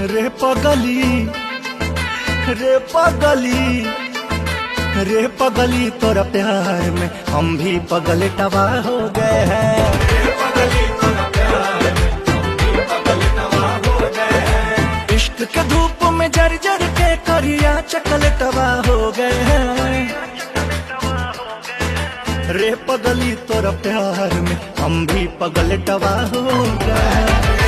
रे पगली, रे पगली, रे पगली तोरा प्यार में हम भी पगल टवा हो गए हैं। रे पगली तोरा प्यार में हम भी पगल टवा हो गए हैं। इश्क के धूप में जर जर के करिया चकल टवा हो गए हैं। रे पगली तोरा प्यार में हम भी पगल टवा हो गए हैं।